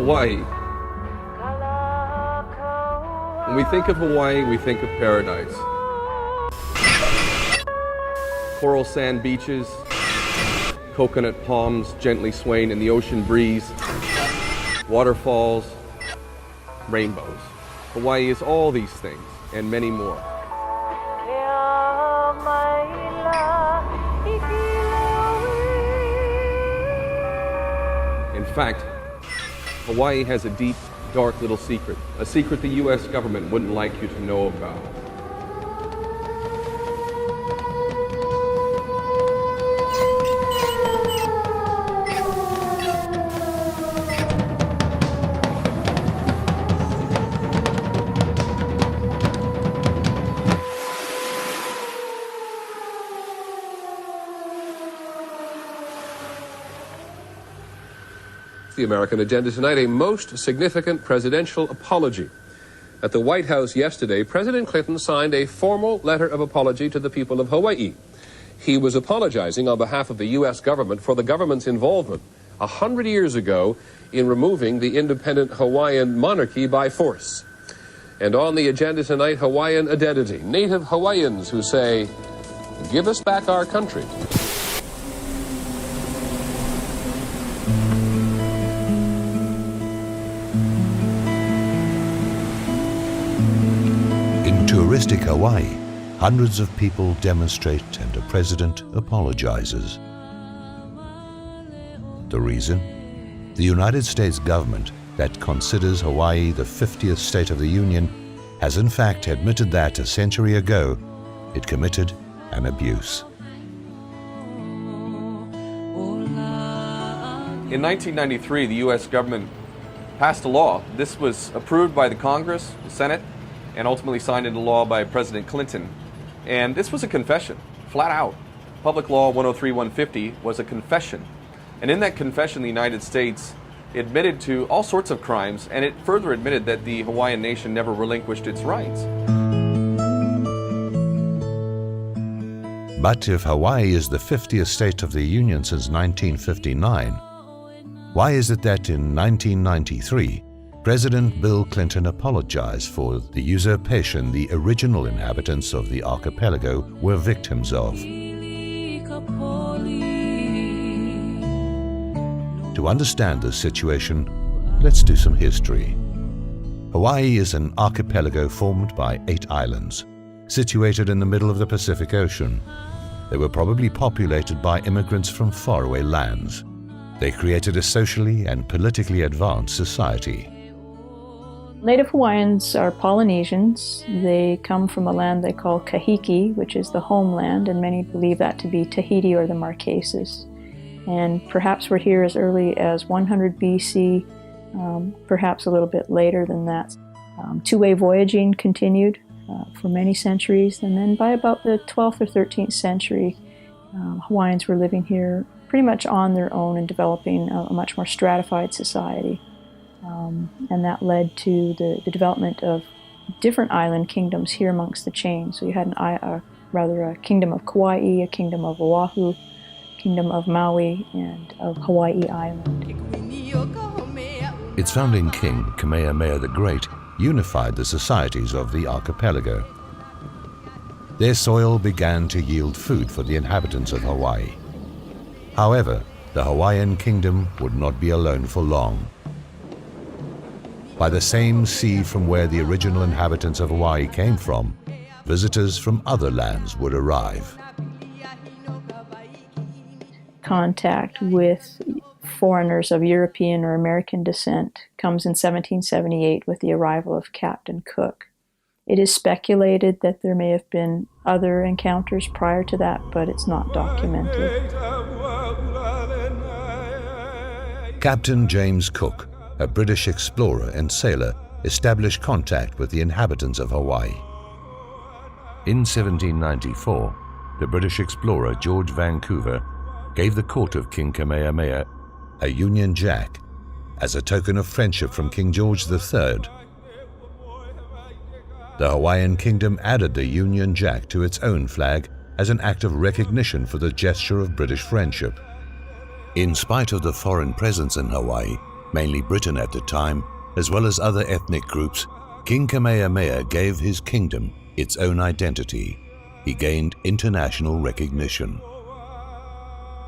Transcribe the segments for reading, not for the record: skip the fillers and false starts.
Hawaii. When we think of Hawaii, we think of paradise. Coral sand beaches, coconut palms gently swaying in the ocean breeze, waterfalls, rainbows. Hawaii is all these things and many more. In fact, Hawaii has a deep, dark little secret, a secret the U.S. government wouldn't like you to know about. The American agenda tonight, a most significant presidential apology. At the White House yesterday, President Clinton signed a formal letter of apology to the people of Hawaii. He was apologizing on behalf of the U.S. government for the government's involvement 100 years ago in removing the independent Hawaiian monarchy by force. And on the agenda tonight, Hawaiian identity. Native Hawaiians who say, "Give us back our country." Touristic Hawaii, hundreds of people demonstrate and the president apologizes. The reason? The United States government, that considers Hawaii the 50th state of the Union, has in fact admitted that a century ago it committed an abuse. In 1993, the U.S. government passed a law. This was approved by the Congress, the Senate, and ultimately signed into law by President Clinton. And this was a confession, flat out. Public Law 103-150 was a confession. And in that confession, the United States admitted to all sorts of crimes, and it further admitted that the Hawaiian nation never relinquished its rights. But if Hawaii is the 50th state of the Union since 1959, why is it that in 1993, President Bill Clinton apologized for the usurpation the original inhabitants of the archipelago were victims of? To understand this situation, let's do some history. Hawaii is an archipelago formed by 8 islands, situated in the middle of the Pacific Ocean. They were probably populated by immigrants from faraway lands. They created a socially and politically advanced society. Native Hawaiians are Polynesians. They come from a land they call Kahiki, which is the homeland, and many believe that to be Tahiti or the Marquesas. And perhaps we're here as early as 100 BC, perhaps a little bit later than that. Two-way voyaging continued for many centuries, and then by about the 12th or 13th century, Hawaiians were living here pretty much on their own and developing a much more stratified society. And that led to the development of different island kingdoms here amongst the chain. So you had a kingdom of Kauai, a kingdom of Oahu, kingdom of Maui, and of Hawaii Island. Its founding king, Kamehameha the Great, unified the societies of the archipelago. Their soil began to yield food for the inhabitants of Hawaii. However, the Hawaiian kingdom would not be alone for long. By the same sea from where the original inhabitants of Hawaii came from, visitors from other lands would arrive. Contact with foreigners of European or American descent comes in 1778 with the arrival of Captain Cook. It is speculated that there may have been other encounters prior to that, but it's not documented. Captain James Cook, a British explorer and sailor, established contact with the inhabitants of Hawaii. In 1794, the British explorer George Vancouver gave the court of King Kamehameha a Union Jack as a token of friendship from King George III. The Hawaiian kingdom added the Union Jack to its own flag as an act of recognition for the gesture of British friendship. In spite of the foreign presence in Hawaii, mainly Britain at the time, as well as other ethnic groups, King Kamehameha gave his kingdom its own identity. He gained international recognition.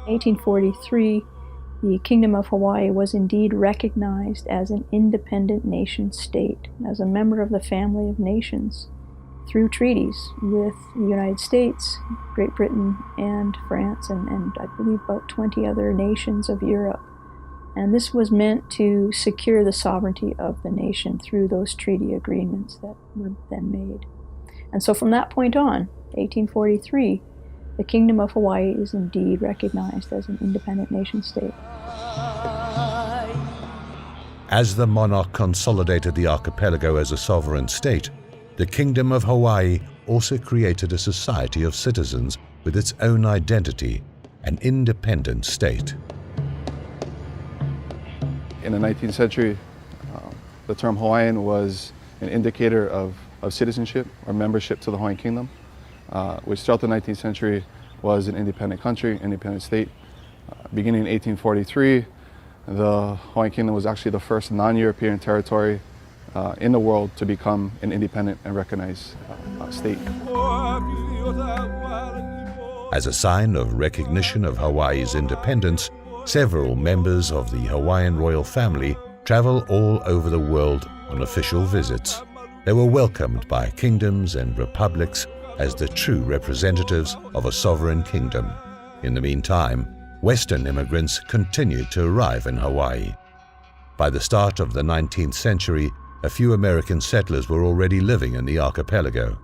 1843, the Kingdom of Hawaii was indeed recognized as an independent nation state, as a member of the family of nations, through treaties with the United States, Great Britain, and France, and I believe about 20 other nations of Europe. And this was meant to secure the sovereignty of the nation through those treaty agreements that were then made. And so from that point on, 1843, the Kingdom of Hawaii is indeed recognized as an independent nation state. As the monarch consolidated the archipelago as a sovereign state, the Kingdom of Hawaii also created a society of citizens with its own identity, an independent state. In the 19th century, the term Hawaiian was an indicator of citizenship or membership to the Hawaiian Kingdom, which throughout the 19th century was an independent country, independent state. Beginning in 1843, the Hawaiian Kingdom was actually the first non-European territory in the world to become an independent and recognized state. As a sign of recognition of Hawaii's independence, several members of the Hawaiian royal family travel all over the world on official visits. They were welcomed by kingdoms and republics as the true representatives of a sovereign kingdom. In the meantime, Western immigrants continued to arrive in Hawaii. By the start of the 19th century, a few American settlers were already living in the archipelago.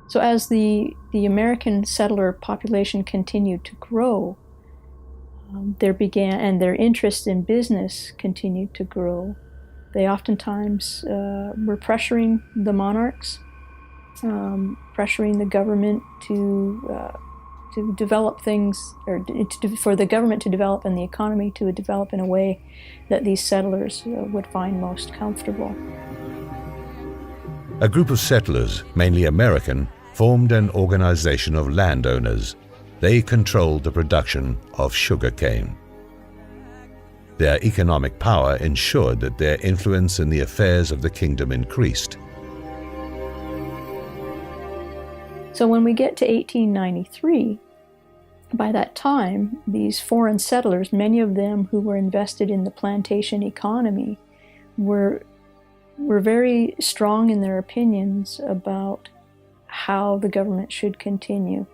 So as the American settler population continued to grow, their interest in business continued to grow. They oftentimes were pressuring the monarchs, pressuring the government to develop things, or for the government to develop and the economy to develop in a way that these settlers would find most comfortable. A group of settlers, mainly American, formed an organization of landowners. They controlled the production of sugarcane. Their economic power ensured that their influence in the affairs of the kingdom increased. So when we get to 1893, by that time, these foreign settlers, many of them who were invested in the plantation economy, were very strong in their opinions about how the government should continue.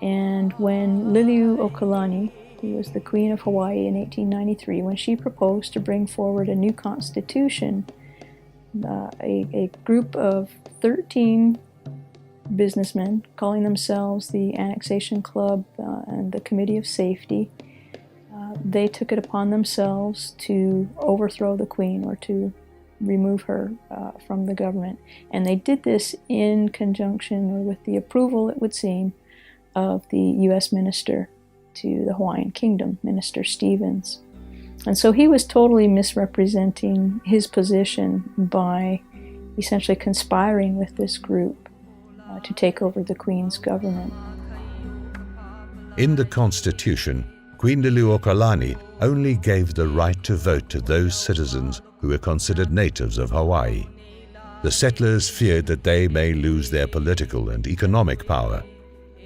And when Liliuokalani, who was the Queen of Hawaii in 1893, when she proposed to bring forward a new constitution, a group of 13 businessmen, calling themselves the Annexation Club and the Committee of Safety, they took it upon themselves to overthrow the Queen, or to remove her from the government. And they did this in conjunction, or with the approval, it would seem, of the U.S. Minister to the Hawaiian Kingdom, Minister Stevens. And so he was totally misrepresenting his position by essentially conspiring with this group to take over the Queen's government. In the Constitution, Queen Liliuokalani only gave the right to vote to those citizens who were considered natives of Hawaii. The settlers feared that they may lose their political and economic power.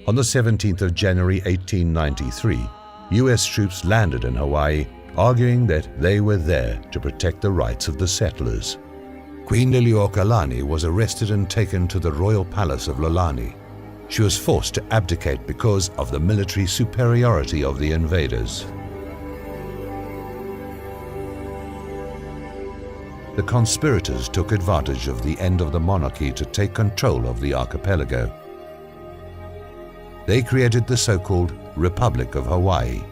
On the 17th of January 1893, U.S. troops landed in Hawaii, arguing that they were there to protect the rights of the settlers. Queen Liliuokalani was arrested and taken to the royal palace of Lolani. She was forced to abdicate because of the military superiority of the invaders. The conspirators took advantage of the end of the monarchy to take control of the archipelago. They created the so-called Republic of Hawaii.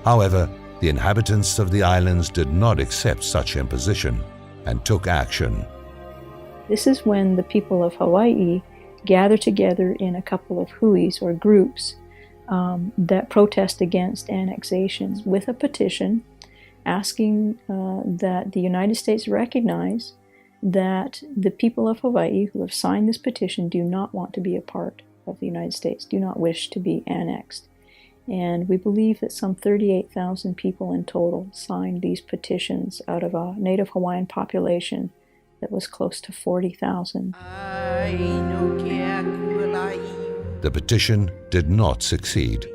However, the inhabitants of the islands did not accept such imposition and took action. This is when the people of Hawaii gather together in a couple of huis, or groups, that protest against annexation, with a petition asking that the United States recognize that the people of Hawaii who have signed this petition do not want to be a part of the United States, do not wish to be annexed. And we believe that some 38,000 people in total signed these petitions out of a Native Hawaiian population that was close to 40,000. The petition did not succeed.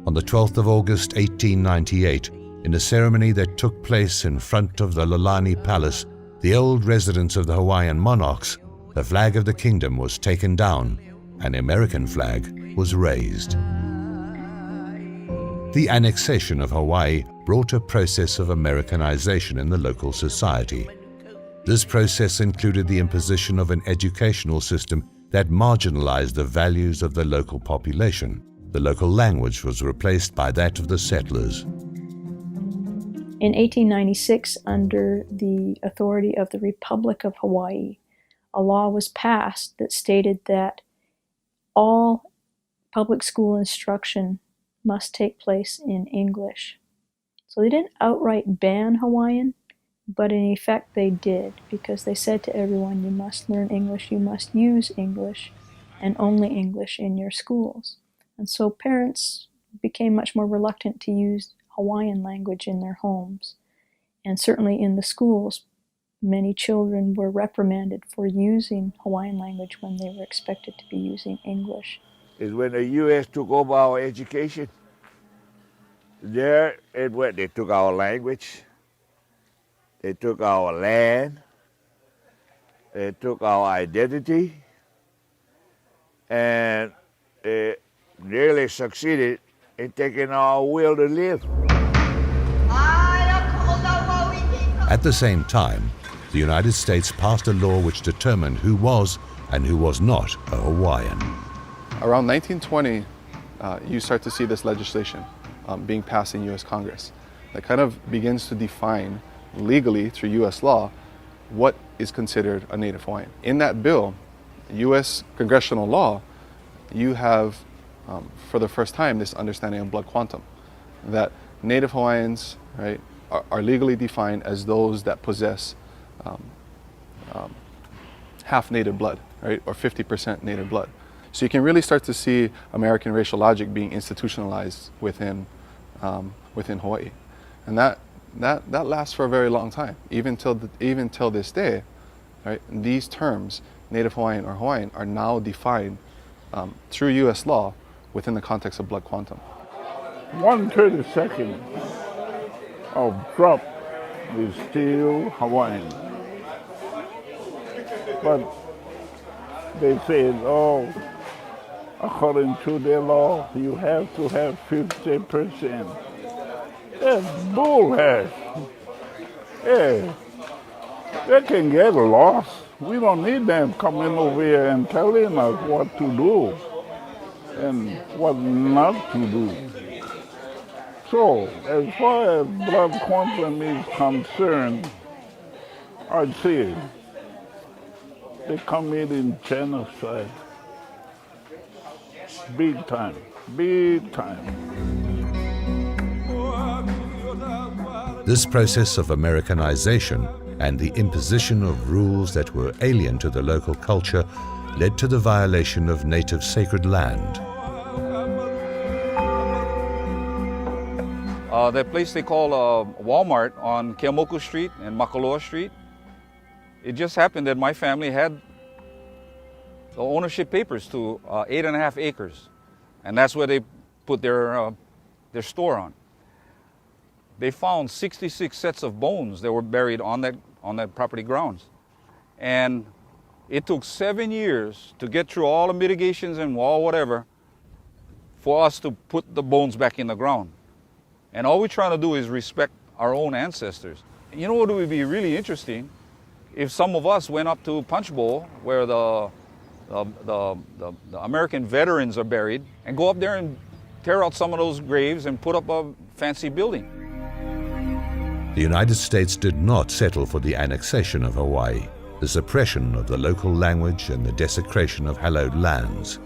On the 12th of August 1898, in a ceremony that took place in front of the Lalani Palace, the old residence of the Hawaiian monarchs, the flag of the kingdom was taken down and the American flag was raised. The annexation of Hawaii brought a process of Americanization in the local society. This process included the imposition of an educational system that marginalized the values of the local population. The local language was replaced by that of the settlers. In 1896, under the authority of the Republic of Hawaii, a law was passed that stated that all public school instruction must take place in English. So they didn't outright ban Hawaiian, but in effect they did, because they said to everyone, you must learn English, you must use English, and only English in your schools. And so parents became much more reluctant to use Hawaiian language in their homes. And certainly in the schools, many children were reprimanded for using Hawaiian language when they were expected to be using English. Is when the U.S. took over our education. There it went. They took our language. They took our land. They took our identity. And they nearly succeeded in taking our will to live. At the same time, the United States passed a law which determined who was and who was not a Hawaiian. Around 1920, you start to see this legislation being passed in U.S. Congress that kind of begins to define legally through U.S. law what is considered a Native Hawaiian. In that bill, U.S. congressional law, you have for the first time this understanding of blood quantum, that Native Hawaiians, right, are legally defined as those that possess half native blood, right, or 50% native blood. So you can really start to see American racial logic being institutionalized within Hawaii, and that lasts for a very long time, even till this day, right? These terms, Native Hawaiian or Hawaiian, are now defined through U.S. law within the context of blood quantum. 1/32 of drop is still Hawaiian, but they said, oh, according to their law, you have to have 50%. That's bullhead. Yeah, they can get lost. We don't need them coming over here and telling us what to do and what not to do. So, as far as blood quantum is concerned, I'd say they committed genocide. Big time, big time. This process of Americanization and the imposition of rules that were alien to the local culture led to the violation of native sacred land. That place they call Walmart on Keamoku Street and Makaloa Street, it just happened that my family had the ownership papers to 8.5 acres, and that's where they put their store on. They found 66 sets of bones that were buried on that property grounds, and it took 7 years to get through all the mitigations and all whatever for us to put the bones back in the ground. And all we're trying to do is respect our own ancestors. You know what would be really interesting? If some of us went up to Punch Bowl, where the American veterans are buried, and go up there and tear out some of those graves and put up a fancy building. The United States did not settle for the annexation of Hawaii, the suppression of the local language and the desecration of hallowed lands.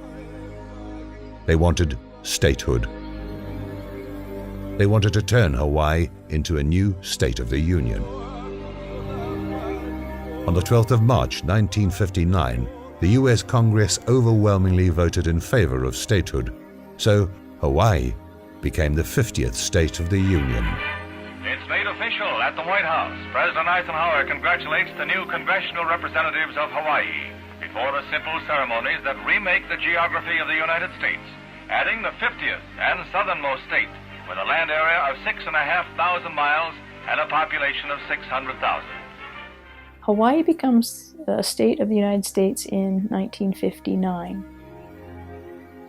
They wanted statehood. They wanted to turn Hawaii into a new state of the Union. On the 12th of March 1959, the U.S. Congress overwhelmingly voted in favor of statehood, so Hawaii became the 50th state of the Union. It's made official at the White House. President Eisenhower congratulates the new congressional representatives of Hawaii before the simple ceremonies that remake the geography of the United States, adding the 50th and southernmost state with a land area of 6,500 miles and a population of 600,000. Hawaii becomes a state of the United States in 1959.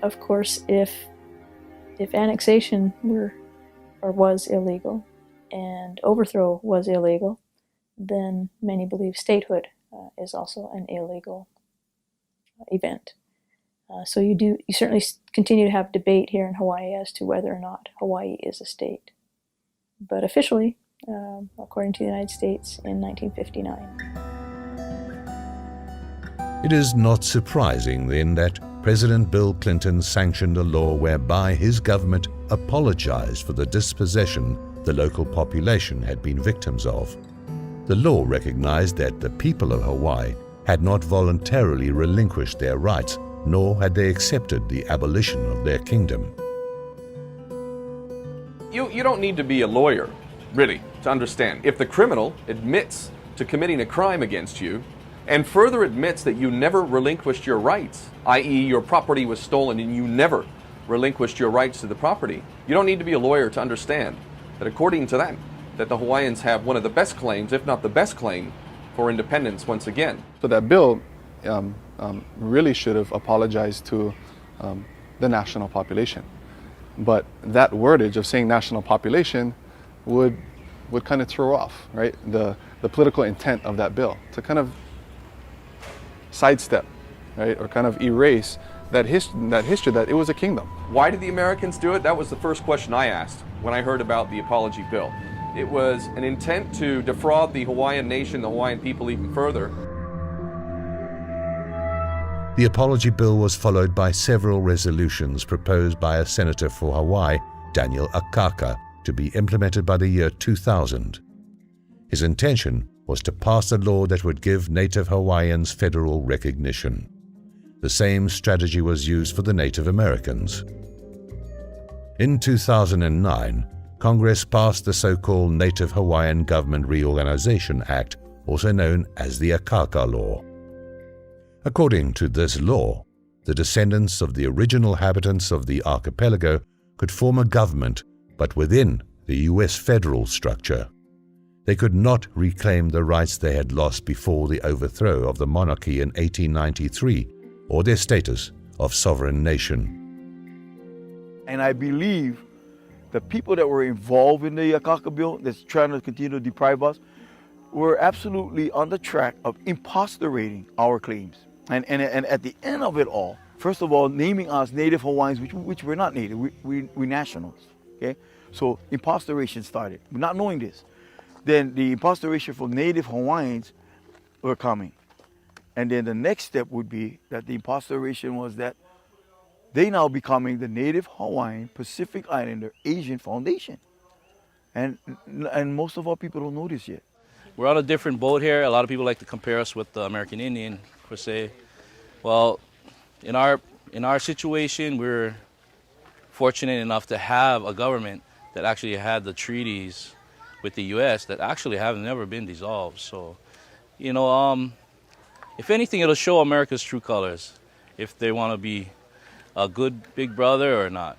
Of course, if annexation was illegal and overthrow was illegal, then many believe statehood is also an illegal event. So you certainly continue to have debate here in Hawaii as to whether or not Hawaii is a state. But officially, according to the United States, in 1959. It is not surprising then that President Bill Clinton sanctioned a law whereby his government apologized for the dispossession the local population had been victims of. The law recognized that the people of Hawaii had not voluntarily relinquished their rights, nor had they accepted the abolition of their kingdom. You don't need to be a lawyer, really, to understand. If the criminal admits to committing a crime against you and further admits that you never relinquished your rights, i.e. your property was stolen and you never relinquished your rights to the property, you don't need to be a lawyer to understand that according to them, that the Hawaiians have one of the best claims, if not the best claim, for independence once again. So that bill really should have apologized to the national population. But that wordage of saying national population would kind of throw off, right, the political intent of that bill, to kind of sidestep, right, or kind of erase that history that it was a kingdom. Why did the Americans do it? That was the first question I asked when I heard about the apology bill. It was an intent to defraud the Hawaiian nation, the Hawaiian people even further. The apology bill was followed by several resolutions proposed by a senator for Hawaii, Daniel Akaka, to be implemented by the year 2000. His intention was to pass a law that would give Native Hawaiians federal recognition. The same strategy was used for the Native Americans. In 2009, Congress passed the so-called Native Hawaiian Government Reorganization Act, also known as the Akaka Law. According to this law, the descendants of the original inhabitants of the archipelago could form a government, but within the U.S. federal structure. They could not reclaim the rights they had lost before the overthrow of the monarchy in 1893 or their status of sovereign nation. And I believe the people that were involved in the Akaka bill that's trying to continue to deprive us were absolutely on the track of imposterating our claims. And at the end of it all, first of all, naming us Native Hawaiians, which we're not Native, we're nationals, okay? So imposteration started, not knowing this. Then the imposteration for Native Hawaiians were coming. And then the next step would be that the imposteration was that they now becoming the Native Hawaiian Pacific Islander Asian Foundation. And most of our people don't know this yet. We're on a different boat here. A lot of people like to compare us with the American Indian, per se. Well, in our situation, we're fortunate enough to have a government that actually had the treaties with the U.S. that actually have never been dissolved. So, you know, if anything, it'll show America's true colors, if they want to be a good big brother or not.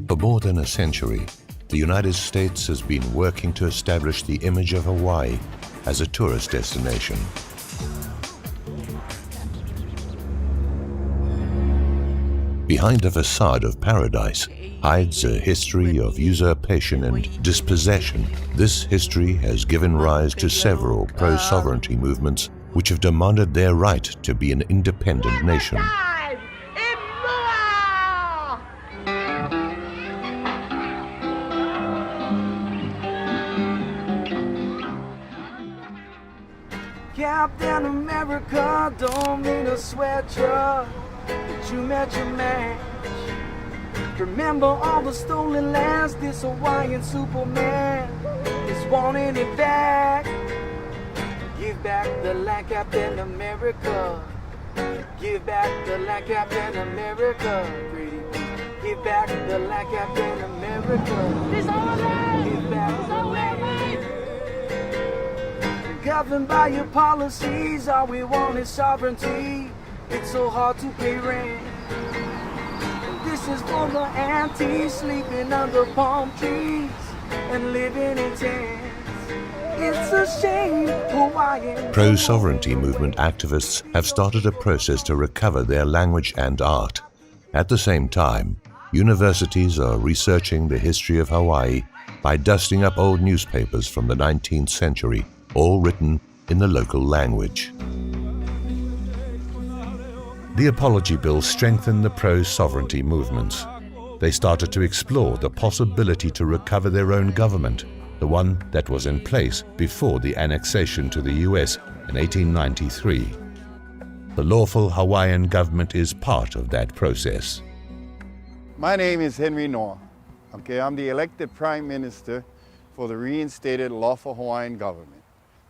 For more than a century, the United States has been working to establish the image of Hawaii as a tourist destination. Behind a facade of paradise hides a history of usurpation and dispossession. This history has given rise to several pro-sovereignty movements which have demanded their right to be an independent nation. Captain America, don't mean to sweat ya, but you met your match. Remember all the stolen lands, this Hawaiian Superman is wanting it back. Give back the land, Captain America. Give back the land, Captain America. Grady, give back the land, Captain America. It's our land. Give back the land. Governed by your policies, all we want is sovereignty. It's so hard to pay rent. This is for the aunties sleeping under palm trees and living in tents. It's a shame Hawaiian. Pro-sovereignty movement activists have started a process to recover their language and art. At the same time, universities are researching the history of Hawaii by dusting up old newspapers from the 19th century, all written in the local language. The Apology Bill strengthened the pro-sovereignty movements. They started to explore the possibility to recover their own government, the one that was in place before the annexation to the US in 1893. The lawful Hawaiian government is part of that process. My name is Henry Noah. I'm the elected Prime Minister for the reinstated lawful Hawaiian government.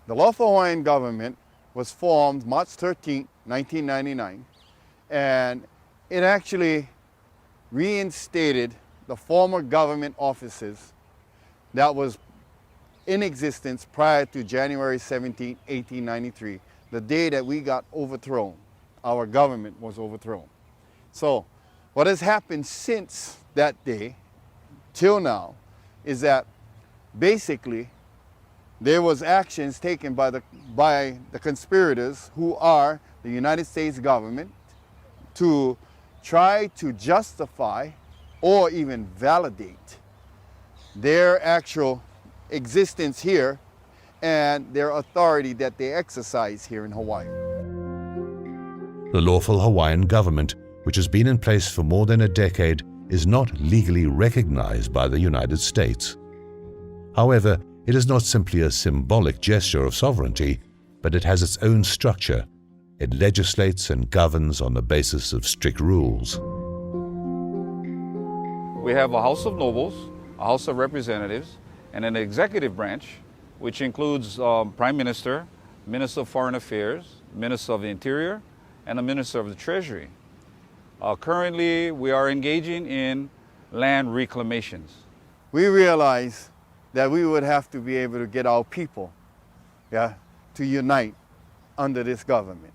The lawful Hawaiian government was formed March 13, 1999, and it actually reinstated the former government offices that was in existence prior to January 17, 1893, the day that we got overthrown. Our government was overthrown. So what has happened since that day till now is that basically there was actions taken by the conspirators, who are the United States government, to try to justify or even validate their actual existence here and their authority that they exercise here in Hawaii. The lawful Hawaiian government, which has been in place for more than a decade, is not legally recognized by the United States. However, it is not simply a symbolic gesture of sovereignty, but it has its own structure. It legislates and governs on the basis of strict rules. We have a House of Nobles, a House of Representatives, and an executive branch, which includes Prime Minister, Minister of Foreign Affairs, Minister of the Interior, and a Minister of the Treasury. Currently, we are engaging in land reclamations. We realize that we would have to be able to get our people to unite under this government.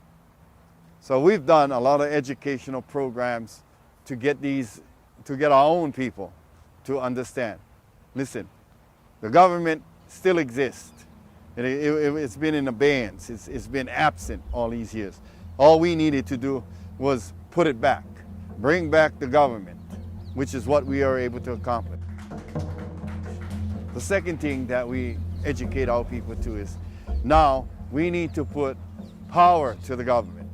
So we've done a lot of educational programs to get our own people to understand. Listen, the government still exists. It's been in abeyance. It's been absent all these years. All we needed to do was put it back, bring back the government, which is what we are able to accomplish. The second thing that we educate our people to is now we need to put power to the government.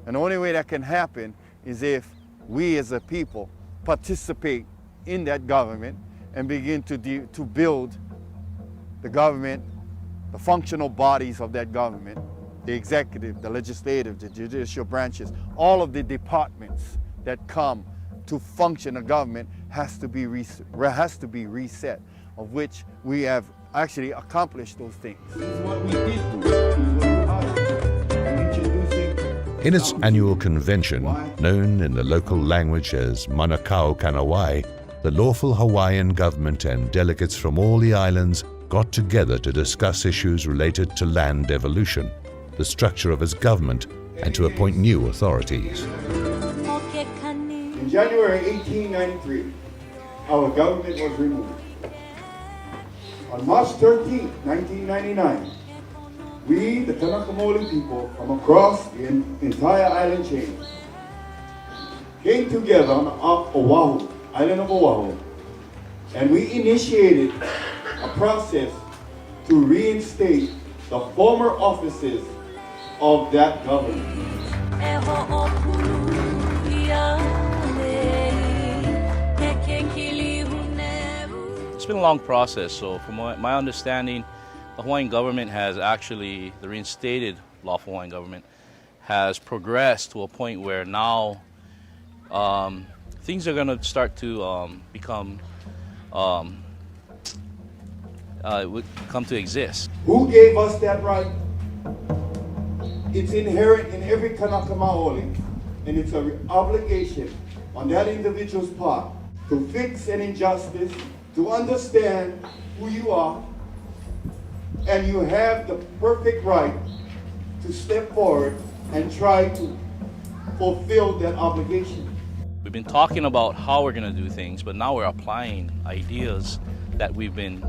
And the only way that can happen is if we as a people participate in that government and begin to build the government, the functional bodies of that government, the executive, the legislative, the judicial branches, all of the departments that come to function a government has to be reset, of which we have actually accomplished those things. In its annual convention, known in the local language as Manukau Kanawai, the lawful Hawaiian government and delegates from all the islands got together to discuss issues related to land devolution, the structure of its government, and to appoint new authorities. In January 1893, our government was removed. On March 13, 1999, we, the Kanakamoli people from across the entire island chain, came together on Oahu, island of Oahu, and we initiated a process to reinstate the former offices of that government. It's been a long process, so from my understanding, the Hawaiian government has actually, the reinstated lawful Hawaiian government, has progressed to a point where now things are going to start to come to exist. Who gave us that right? It's inherent in every Kanaka Maoli, and it's an obligation on that individual's part to fix an injustice, to understand who you are, and you have the perfect right to step forward and try to fulfill that obligation. We've been talking about how we're going to do things, but now we're applying ideas that we've been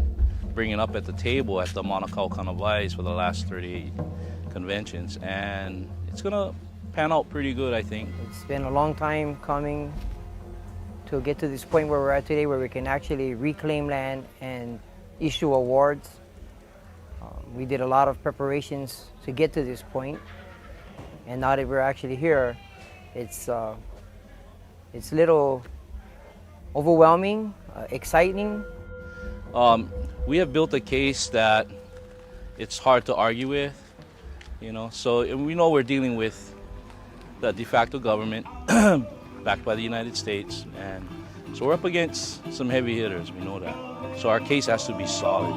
bringing up at the table at the Mauna Kea Kanawais for the last 38 conventions, and it's going to pan out pretty good, I think. It's been a long time coming to get to this point where we're at today, where we can actually reclaim land and issue awards. We did a lot of preparations to get to this point, and now that we're actually here, it's a little overwhelming, exciting. We have built a case that it's hard to argue with, you know. So we know we're dealing with the de facto government backed by the United States, and so we're up against some heavy hitters. We know that. So our case has to be solid.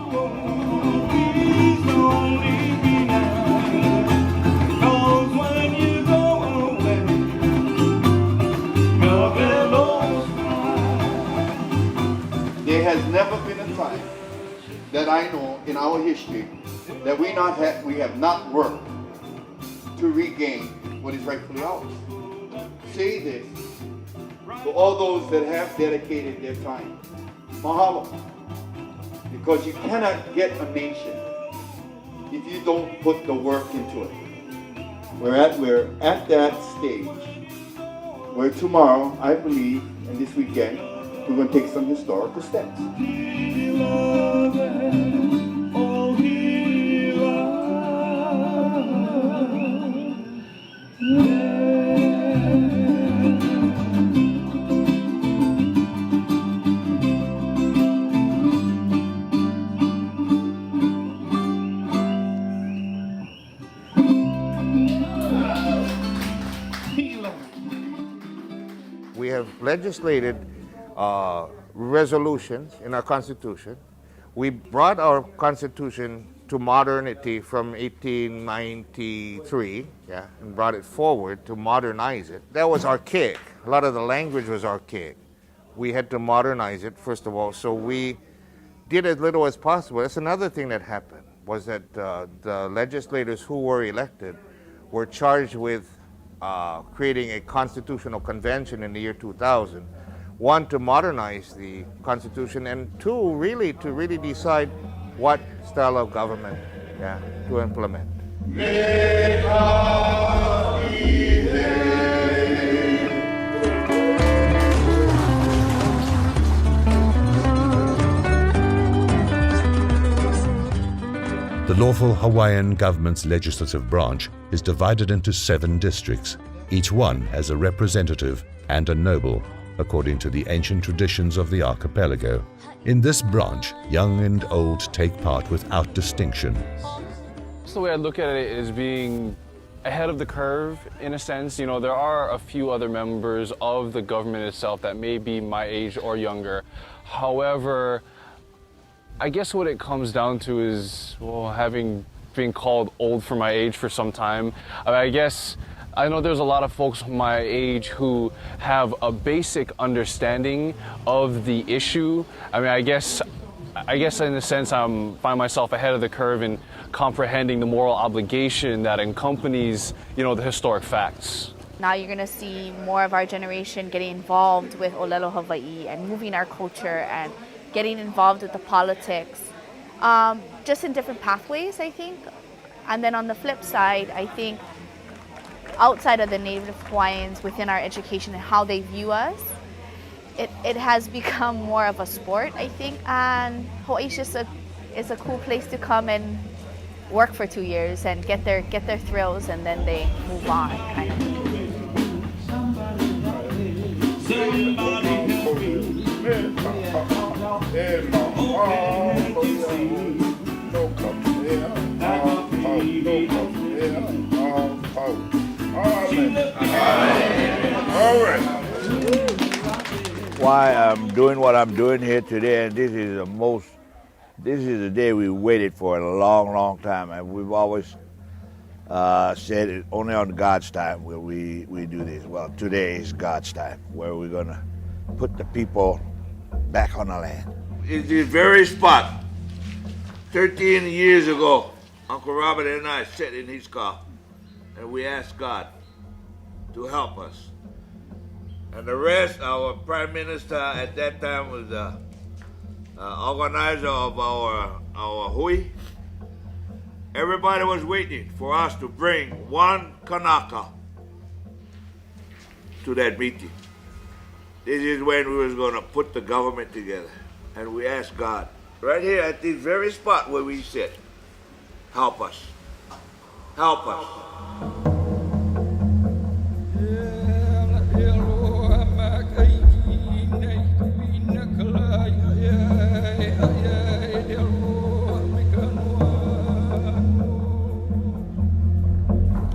There has never been a time that I know in our history that we have not worked to regain what is rightfully ours. Say this to all those that have dedicated their time. Mahalo. Because you cannot get a nation if you don't put the work into it. We're at that stage where tomorrow, I believe, and this weekend, we're going to take some historical steps. We have legislated resolutions in our Constitution. We brought our Constitution to modernity from 1893, and brought it forward to modernize it. That was archaic. A lot of the language was archaic. We had to modernize it, first of all, so we did as little as possible. That's another thing that happened, was that the legislators who were elected were charged with creating a constitutional convention in the year 2000. One, to modernize the Constitution, and two, really to decide what style of government to implement. The lawful Hawaiian government's legislative branch is divided into 7 districts. Each one has a representative and a noble, according to the ancient traditions of the archipelago. In this branch, young and old take part without distinction. So the way I look at it is being ahead of the curve, in a sense. You know, there are a few other members of the government itself that may be my age or younger. However, I guess what it comes down to is, well, being called old for my age for some time. I know there's a lot of folks my age who have a basic understanding of the issue. I guess in a sense I find myself ahead of the curve in comprehending the moral obligation that accompanies, the historic facts. Now you're going to see more of our generation getting involved with Olelo Hawaii and moving our culture and getting involved with the politics, just in different pathways, I think. And then on the flip side, I think outside of the Native Hawaiians, within our education and how they view us, it has become more of a sport, I think. And Hawaii is a cool place to come and work for 2 years and get their thrills, and then they move on, kind of. Why I'm doing what I'm doing here today, and this is the day we waited for a long, long time, and we've always said it only on God's time will we do this. Well, today is God's time, where we're going to put the people back on the land. It's this very spot, 13 years ago, Uncle Robert and I sat in his car, and we asked God to help us. And the rest, our Prime Minister at that time was the organizer of our hui. Everybody was waiting for us to bring one Kanaka to that meeting. This is when we was going to put the government together. And we asked God, right here at this very spot where we sit, help us. Help us.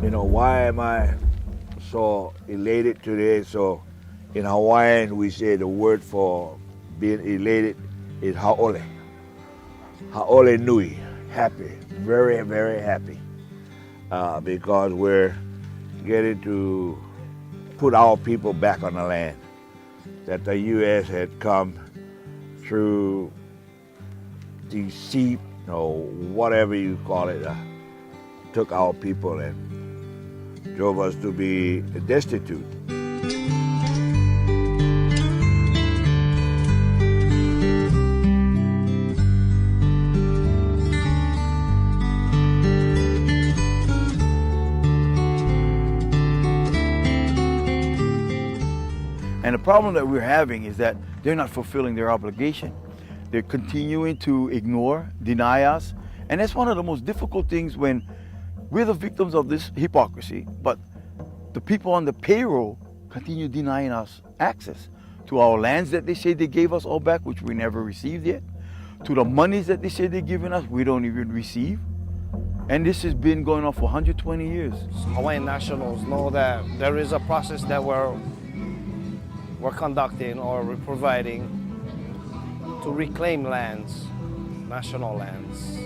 You know, why am I so elated today? So in Hawaiian, we say the word for being elated is ha'ole. Ha'ole nui, happy, very, very happy. Because we're getting to put our people back on the land that the U.S. had come through deceit or whatever you call it, took our people and drove us to be destitute. And the problem that we're having is that they're not fulfilling their obligation. They're continuing to ignore, deny us. And that's one of the most difficult things when we're the victims of this hypocrisy, but the people on the payroll continue denying us access to our lands that they say they gave us all back, which we never received yet, to the monies that they say they're giving us, we don't even receive. And this has been going on for 120 years. Hawaiian nationals know that there is a process that we're conducting or we're providing to reclaim lands, national lands.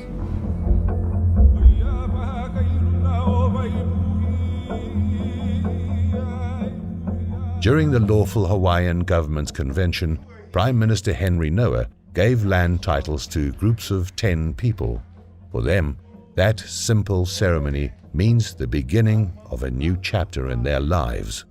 During the Lawful Hawaiian Government's convention, Prime Minister Henry Noah gave land titles to groups of 10 people. For them, that simple ceremony means the beginning of a new chapter in their lives.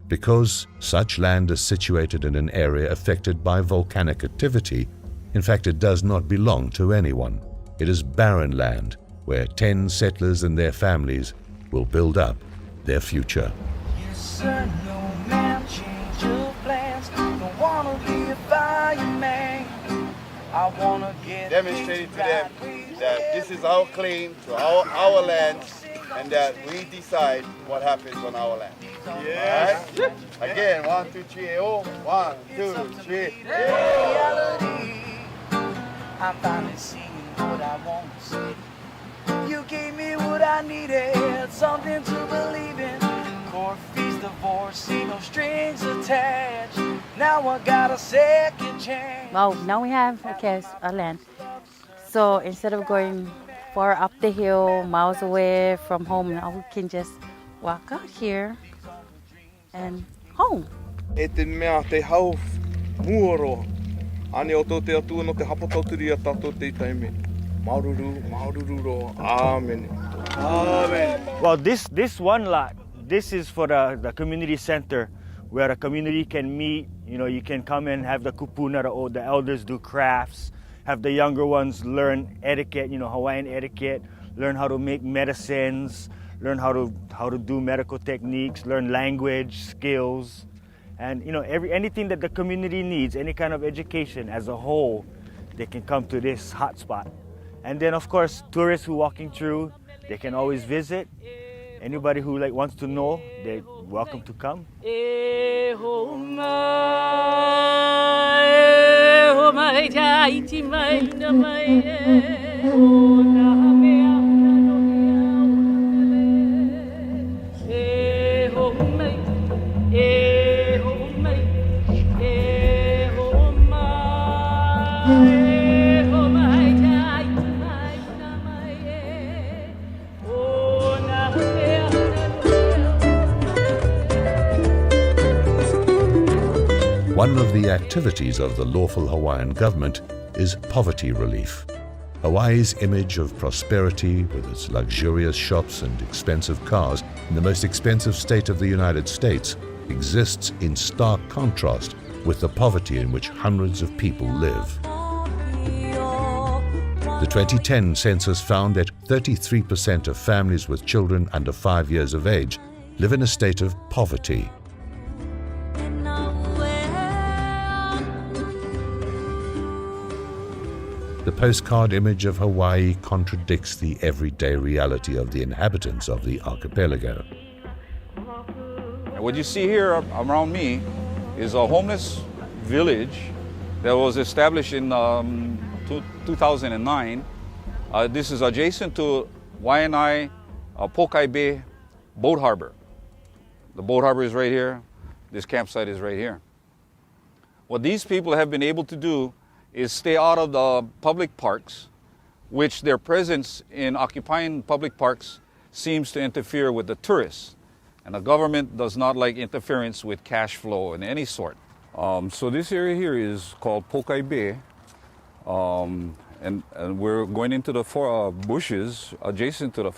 Because such land is situated in an area affected by volcanic activity, in fact it does not belong to anyone. It is barren land where 10 settlers and their families will build up their future. Yes, sir, no man change your plans. Don't wanna be a fireman. I wanna get demonstrated to them that this is our claim to our land and that we decide what happens on our land. Yes. Right? Again, 1, 2, 3, oh. 1, 2, 3. Reality, I'm finally seeing what I want to see. You gave me what I needed, something to believe in. Court fees, divorce, see no strings attached. Now I got a second chance. Well, now we have a land. So instead of going far up the hill, miles away from home, now we can just walk out here and home. E te mea te hau muoro. Ane o tō te atua no te hapatauturi a tātou te taime. Maururu, maururu ro. Amen. Amen. Well, this one lot, this is for the community center where the community can meet. You know, you can come and have the kupuna, the elders do crafts, have the younger ones learn etiquette, you know, Hawaiian etiquette, learn how to make medicines, learn how to do medical techniques, learn language, skills, and you know, anything that the community needs, any kind of education as a whole, they can come to this hotspot. And then of course, tourists who are walking through, they can always visit. Anybody who wants to know, they're welcome to come. One of the activities of the lawful Hawaiian government is poverty relief. Hawaii's image of prosperity, with its luxurious shops and expensive cars in the most expensive state of the United States, exists in stark contrast with the poverty in which hundreds of people live. The 2010 census found that 33% of families with children under 5 years of age live in a state of poverty. The postcard image of Hawaii contradicts the everyday reality of the inhabitants of the archipelago. What you see here around me is a homeless village that was established in 2009. This is adjacent to Waianae Pokai Bay Boat Harbor. The boat harbor is right here. This campsite is right here. What these people have been able to do is stay out of the public parks, which their presence in occupying public parks seems to interfere with the tourists. And the government does not like interference with cash flow in any sort. So this area here is called Pokai Bay. And we're going into the bushes adjacent to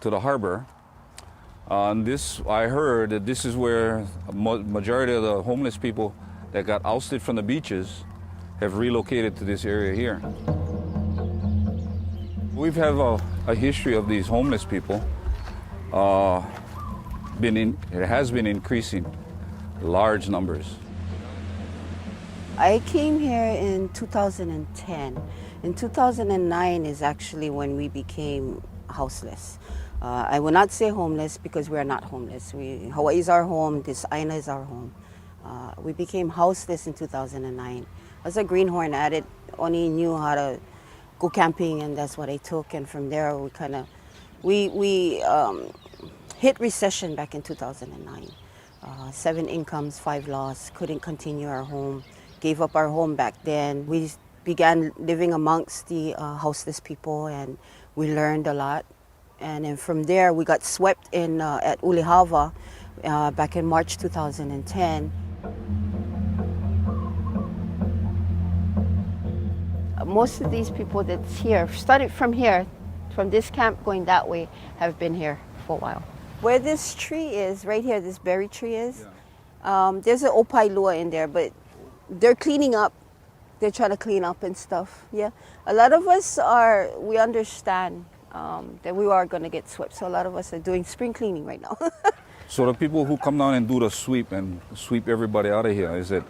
the harbor. And this, I heard that this is where a majority of the homeless people that got ousted from the beaches have relocated to this area here. We've had a history of these homeless people. It has been increasing, large numbers. I came here in 2010. In 2009 is actually when we became houseless. I will not say homeless because we are not homeless. Hawaii is our home, this Aina is our home. We became houseless in 2009. As a greenhorn addict, only knew how to go camping, and that's what I took. And from there, we hit recession back in 2009. 7 incomes, 5 loss, couldn't continue our home, gave up our home back then. We began living amongst the houseless people, and we learned a lot. And then from there, we got swept in at Ulihava back in March 2010. Most of these people that's here, started from here, from this camp going that way, have been here for a while. Where this tree is, right here, this berry tree is, there's an opailua in there, but they're cleaning up. They're trying to clean up and stuff, yeah. A lot of us we understand that we are going to get swept, so a lot of us are doing spring cleaning right now. So the people who come down and do the sweep and sweep everybody out of here, is it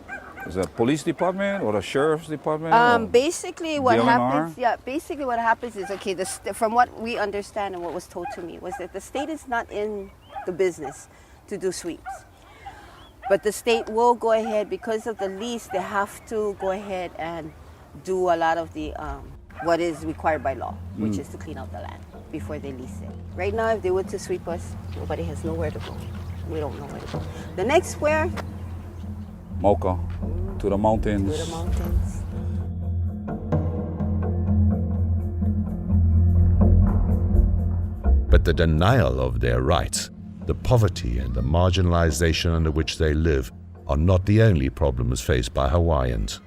police department or the sheriff's department? Basically what DLNR? basically what happens is, okay, from what we understand and what was told to me was that the state is not in the business to do sweeps. But the state will go ahead, because of the lease, they have to go ahead and do a lot of the what is required by law, which is to clean out the land before they lease it. Right now, if they were to sweep us, nobody has nowhere to go. We don't know where to go. The next where? Mocha, to the mountains. To the mountains. But the denial of their rights, the poverty and the marginalization under which they live are not the only problems faced by Hawaiians.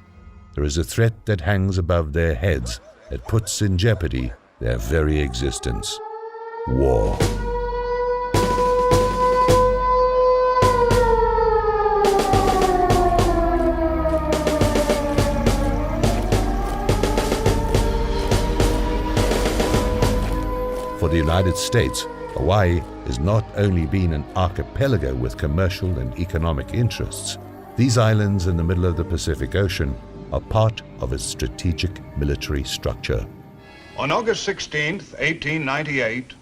There is a threat that hangs above their heads that puts in jeopardy their very existence: war. For the United States, Hawaii has not only been an archipelago with commercial and economic interests. These islands in the middle of the Pacific Ocean are part of its strategic military structure. On August 16, 1898,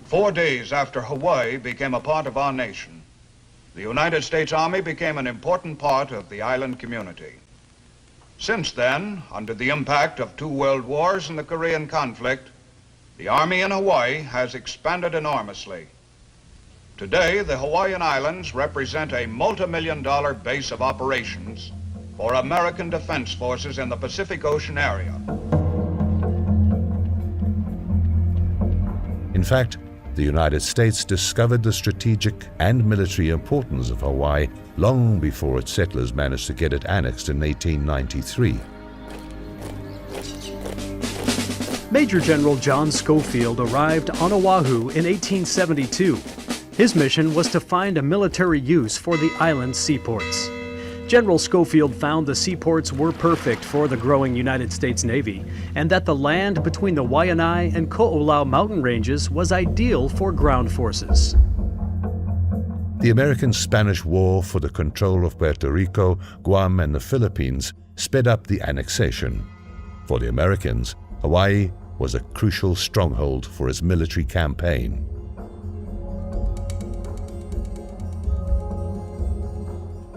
4 days after Hawaii became a part of our nation, the United States Army became an important part of the island community. Since then, under the impact of 2 world wars and the Korean conflict, the Army in Hawaii has expanded enormously. Today, the Hawaiian Islands represent a multi-million-dollar base of operations for American defense forces in the Pacific Ocean area. In fact, the United States discovered the strategic and military importance of Hawaii long before its settlers managed to get it annexed in 1893. Major General John Schofield arrived on Oahu in 1872. His mission was to find a military use for the island's seaports. General Schofield found the seaports were perfect for the growing United States Navy, and that the land between the Waianae and Ko'olau mountain ranges was ideal for ground forces. The American-Spanish War for the control of Puerto Rico, Guam, and the Philippines sped up the annexation. For the Americans, Hawaii was a crucial stronghold for its military campaign.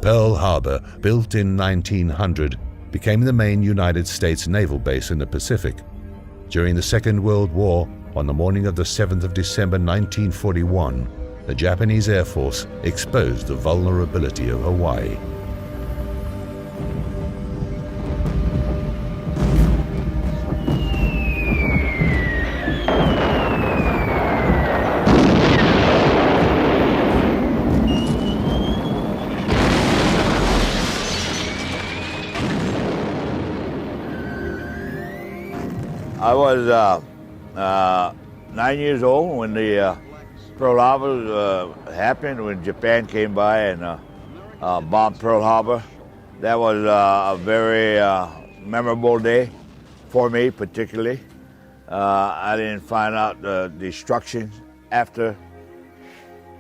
Pearl Harbor, built in 1900, became the main United States naval base in the Pacific. During the Second World War, on the morning of the 7th of December 1941, the Japanese Air Force exposed the vulnerability of Hawaii. I was 9 years old when the Pearl Harbor happened, when Japan came by and bombed Pearl Harbor. That was a very memorable day for me, particularly. I didn't find out the destruction after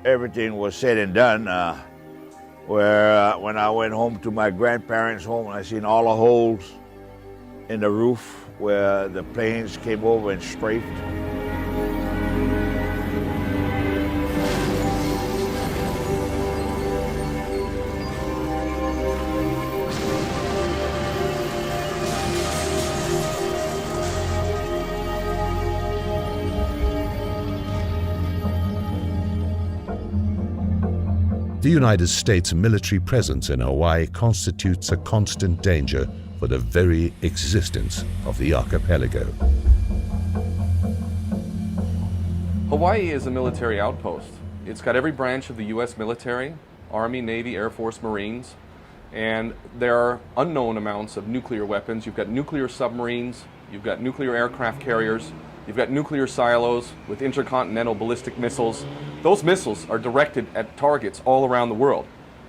everything was said and done, where when I went home to my grandparents' home, I seen all the holes in the roof where the planes came over and strafed. The United States military presence in Hawaii constitutes a constant danger for the very existence of the archipelago. Hawaii is a military outpost. It's got every branch of the U.S. military, Army, Navy, Air Force, Marines, and there are unknown amounts of nuclear weapons. You've got nuclear submarines, you've got nuclear aircraft carriers, you've got nuclear silos with intercontinental ballistic missiles. Those missiles are directed at targets all around the world.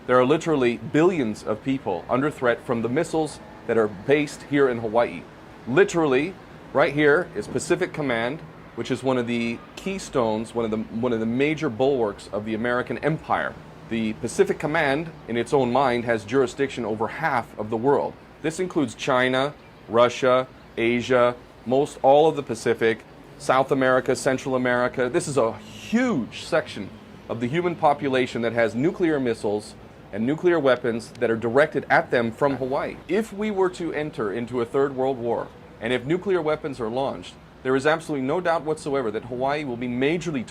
There are literally billions of people under threat from the missiles that are based here in Hawaii. Literally, right here is Pacific Command, which is one of the keystones, one of the major bulwarks of the American empire. The Pacific Command, in its own mind, has jurisdiction over half of the world. This includes China, Russia, Asia, most all of the Pacific, South America, Central America. This is a huge section of the human population that has nuclear missiles and nuclear weapons that are directed at them from Hawaii. If we were to enter into a third world war, and if nuclear weapons are launched, there is absolutely no doubt whatsoever that Hawaii will be majorly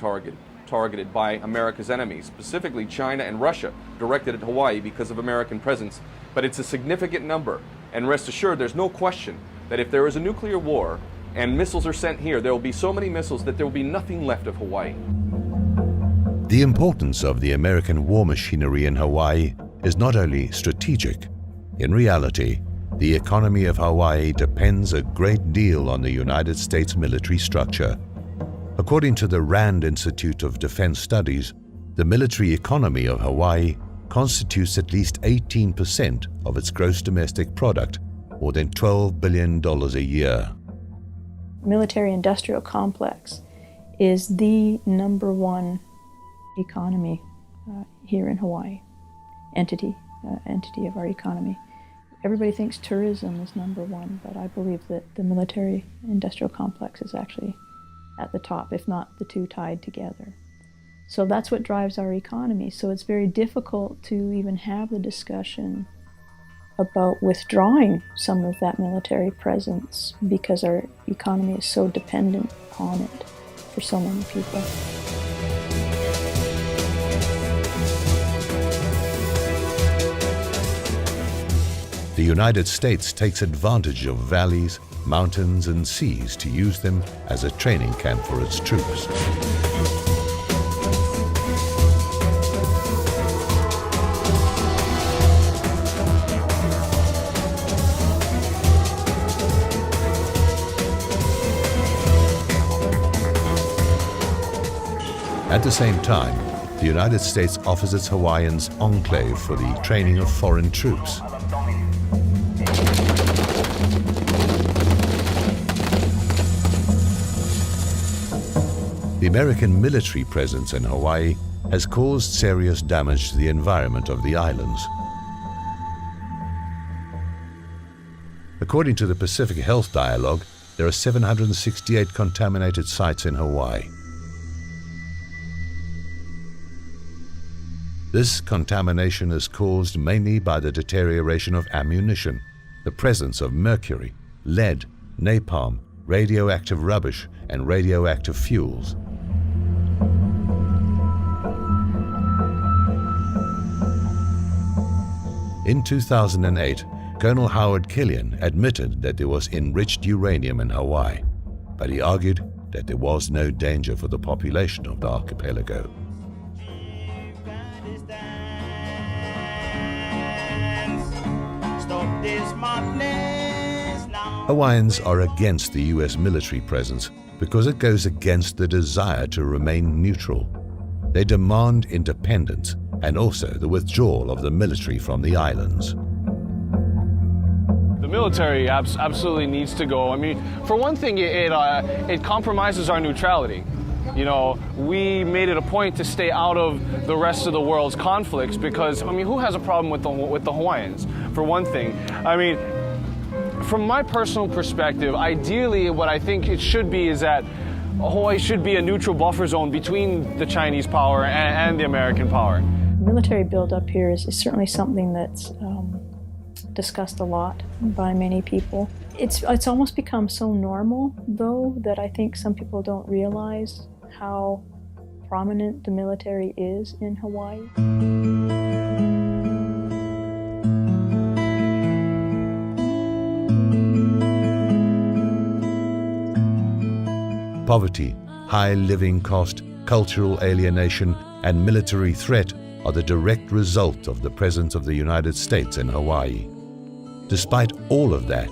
targeted by America's enemies, specifically China and Russia, directed at Hawaii because of American presence. But it's a significant number, and rest assured there's no question that if there is a nuclear war and missiles are sent here, there will be so many missiles that there will be nothing left of Hawaii. The importance of the American war machinery in Hawaii is not only strategic. In reality, the economy of Hawaii depends a great deal on the United States military structure. According to the Rand Institute of Defense Studies, the military economy of Hawaii constitutes at least 18% of its gross domestic product, more than $12 billion a year. Military-industrial complex is the #1 economy here in Hawaii, entity of our economy. Everybody thinks tourism is #1, but I believe that the military-industrial complex is actually at the top, if not the two tied together. So that's what drives our economy. So it's very difficult to even have the discussion about withdrawing some of that military presence because our economy is so dependent on it for so many people. The United States takes advantage of valleys, mountains, and seas to use them as a training camp for its troops. At the same time, the United States offers its Hawaiians enclave for the training of foreign troops. The American military presence in Hawaii has caused serious damage to the environment of the islands. According to the Pacific Health Dialogue, there are 768 contaminated sites in Hawaii. This contamination is caused mainly by the deterioration of ammunition, the presence of mercury, lead, napalm, radioactive rubbish, and radioactive fuels. In 2008, Colonel Howard Killian admitted that there was enriched uranium in Hawaii, but he argued that there was no danger for the population of the archipelago. Hawaiians are against the US military presence because it goes against the desire to remain neutral. They demand independence and also the withdrawal of the military from the islands. The military absolutely needs to go. I mean, for one thing, it compromises our neutrality. You know, we made it a point to stay out of the rest of the world's conflicts because, I mean, who has a problem with the Hawaiians, for one thing? I mean, from my personal perspective, ideally what I think it should be is that Hawaii should be a neutral buffer zone between the Chinese power and the American power. Military buildup here is certainly something that's discussed a lot by many people. It's almost become so normal, though, that I think some people don't realize how prominent the military is in Hawaii. Poverty, high living cost, cultural alienation, and military threat are the direct result of the presence of the United States in Hawaii. Despite all of that,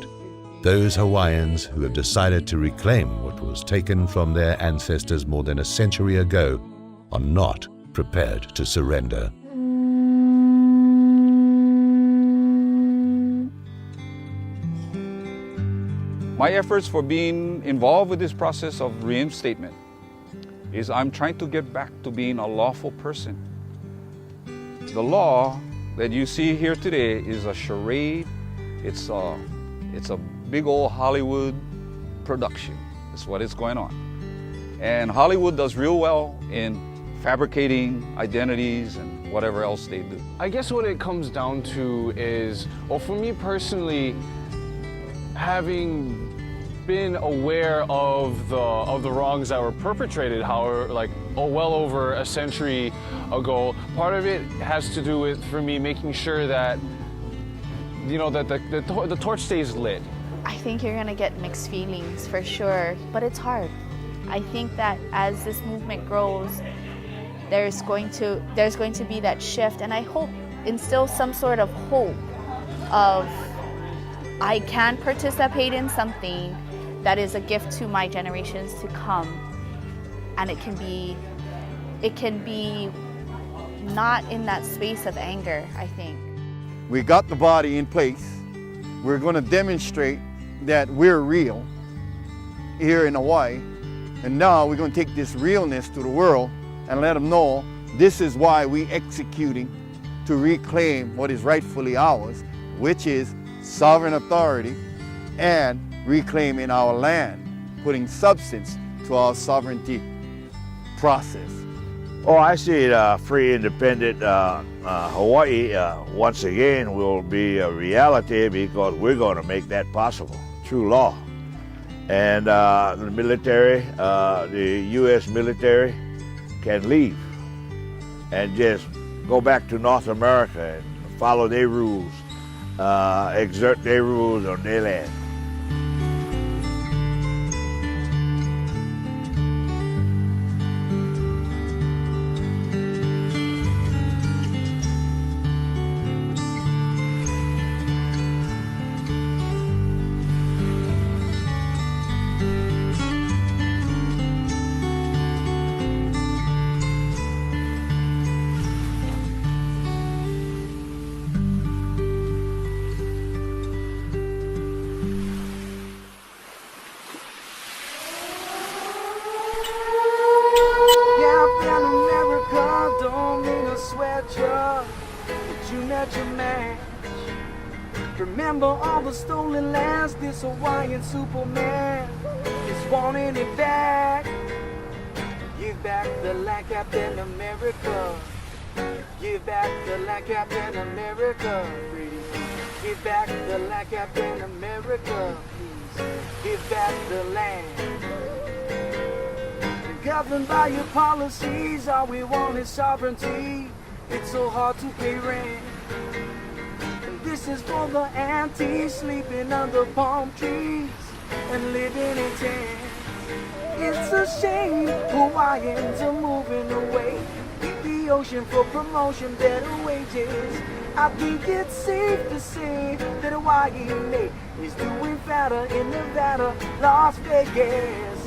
those Hawaiians who have decided to reclaim what was taken from their ancestors more than a century ago are not prepared to surrender. My efforts for being involved with this process of reinstatement is I'm trying to get back to being a lawful person. The law that you see here today is a charade. It's a big old Hollywood production. That's what is going on. And Hollywood does real well in fabricating identities and whatever else they do. I guess what it comes down to is, well, for me personally, having been aware of the wrongs that were perpetrated, well over a century ago, part of it has to do with, for me, making sure that, you know, that the torch stays lit. I think you're gonna get mixed feelings for sure, but it's hard. I think that as this movement grows, there's going to be that shift, and I hope instill some sort of hope of I can participate in something that is a gift to my generations to come, and it can be not in that space of anger, I think. We got the body in place. We're going to demonstrate that we're real here in Hawaii, and now we're going to take this realness to the world and let them know this is why we executing to reclaim what is rightfully ours, which is sovereign authority and reclaiming our land, putting substance to our sovereignty process. Oh, I see it, free, independent Hawaii once again will be a reality because we're going to make that possible through law. And the military, the U.S. military can leave and just go back to North America and follow their rules, exert their rules on their land. Captain America don't mean to sweat you, but you met your match. Remember all the stolen lands, this Hawaiian Superman is wanting it back. Give back the land, Captain America. Give back the land, Captain America. Give back the land, Captain America. Please give back the land. Governed by your policies, all we want is sovereignty. It's so hard to pay rent. And this is for the aunties sleeping under palm trees and living in tents. It's a shame Hawaiians are moving away. Leave the ocean for promotion, better wages. I think it's safe to say that Hawaii is doing better in Nevada, Las Vegas.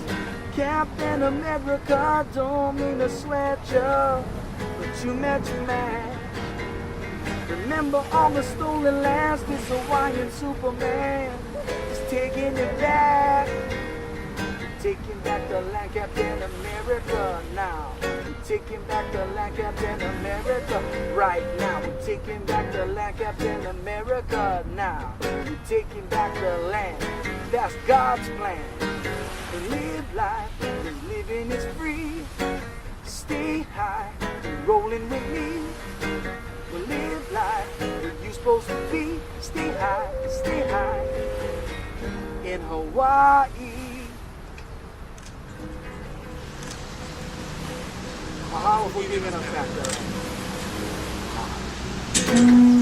Captain America don't mean to sweat you, but you met your match. Remember all the stolen lands, this Hawaiian Superman is taking it back. Taking back the land, Captain America now. We're taking back the land, Captain America right now. We're taking back the land, Captain America now. We're taking back the land, that's God's plan. Live life, living is free. Stay high, rolling with me. Well, live life, where you supposed to be. Stay high in Hawaii. How are we giving us back there?